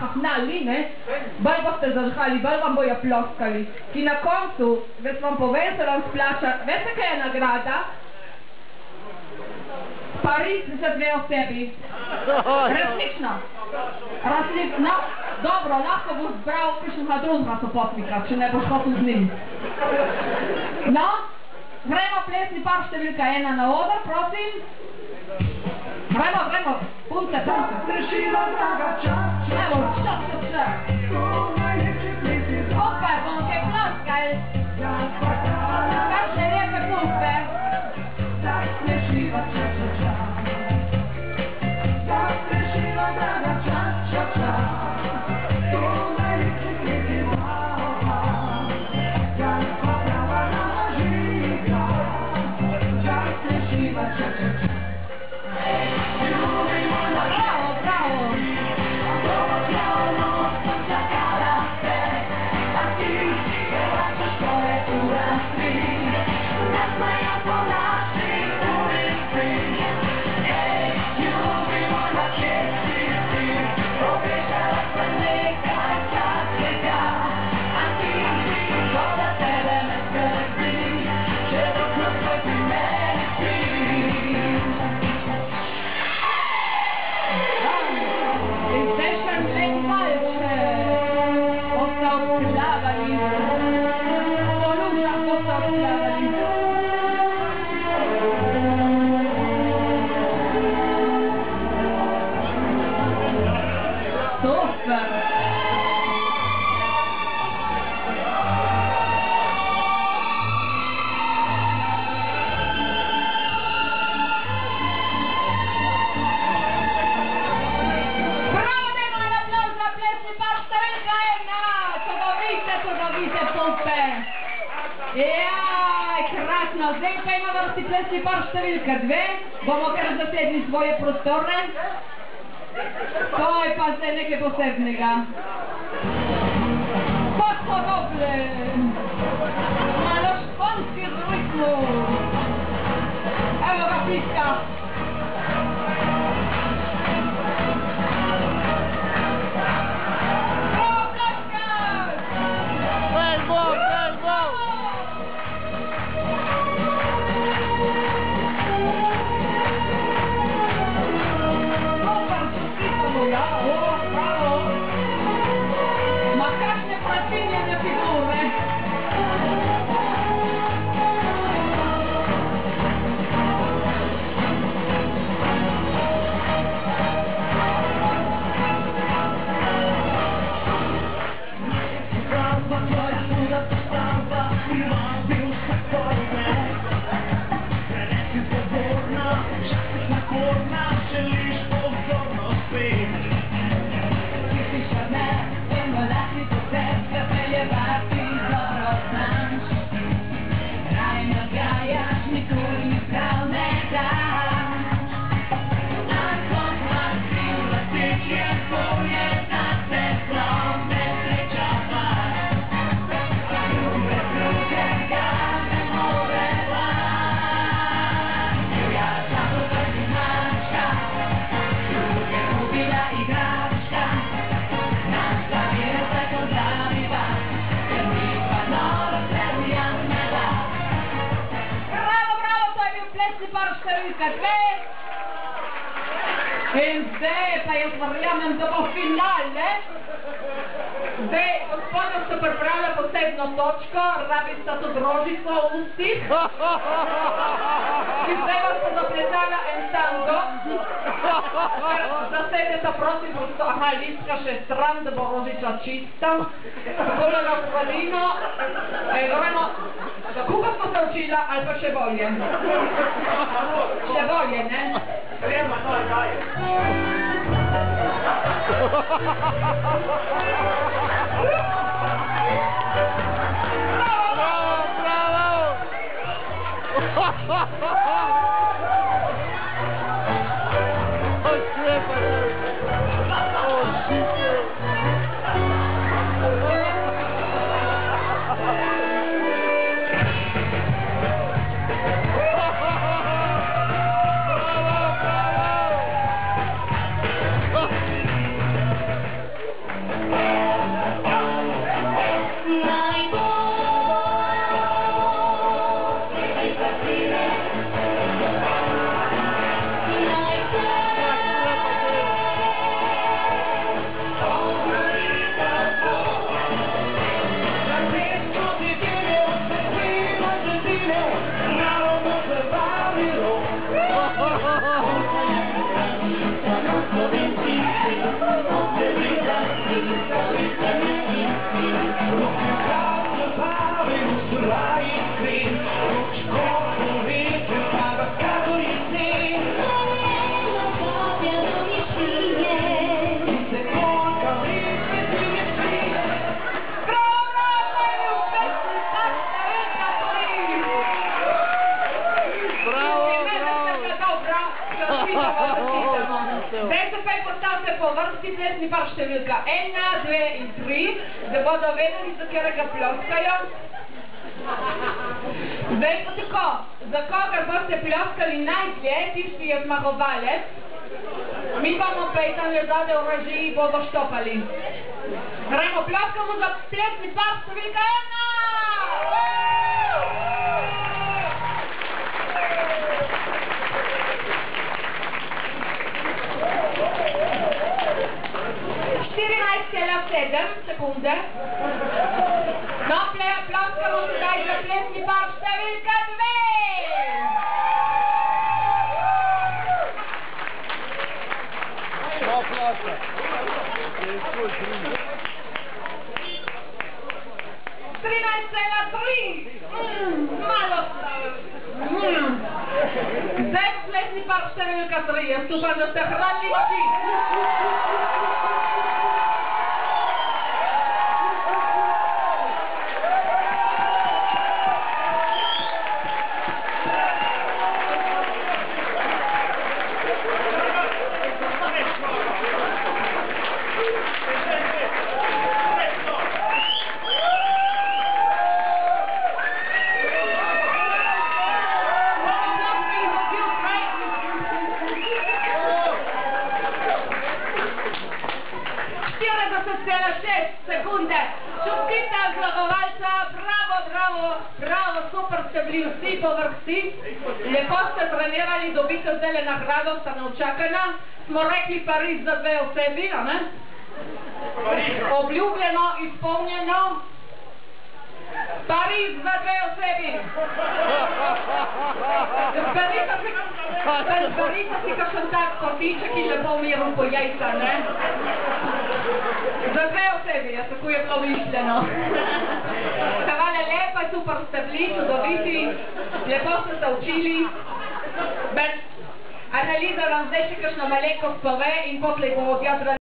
hafnali, ne? Bolj boste zažhali, bolj vam bojo ploskali. Ki na koncu, već vam povem, se vam splača, veste kaj je nagrada? Pariz za 2 osebi. Resnično. No, dobro, lahko boš zbral kakšnega drugega sopotnika, če ne boš hotel z njim. No, gremo plesni par številka 1 na oder, prosim. Gremo, punce. Evo, čas. Opaj, bomo kaj ploskaj. Kar še lijepe punce. Zdaj pa ima vrsti plesni par številka 2, bomo kar zasedli svoje prostore. To je pa zdaj nekaj posebnega. Podobne, malo šponski z rytmu. Evo ga piska. In zdaj pa jaz verjamem, da bo finale. Zdaj, gospoda so pripravila posebno točko, rabista tudi rožico v ustih. In zdaj vam so zaplesala en tango. Zasedeta prosim, aha, listka še stran, da bo rožica čista. Takole ga hvalino. Gremo, kako smo se učila, ali pa še bolje? Še bolje, ne? Gremo, daj. Polski plesni par številka 1, 2 in 3, da bodo vedeli, za katerega ploskajo. Zdaj pa tako, za koga boste ploskali najdlje, tisti je zmagovalec. Mi bomo pejtan ljudade v režiji bodo štopali. Gremo, ploskamo za plesni par številka 1! Sekunde. No, ploskamo zdaj za plesni par številka 2! No, ploska. 13,3! Malo... Zdaj plesni par številka 3. Jaz upam, da ste hranili oči. Sekunde. Čestitam zmagovalca, bravo, super ste bili vsi povrh vsi. Lepo ste trenirali, dobite zdaj nagrado, sta neučakana. Smo rekli Pariz za 2 osebi, a ne? Obljubljeno, izpolnjeno. Pariz za 2 osebi. Zberite si kakšen tak kotiček in lepo miru po jajca, ne? Za 2 osebi, ja, tako je bilo mišljeno. Hvala lepa, super ste bili, čudoviti, lepo ste se učili. Analiza vam zdaj še kakšno malenkost pove in potlej bomo odjadrali.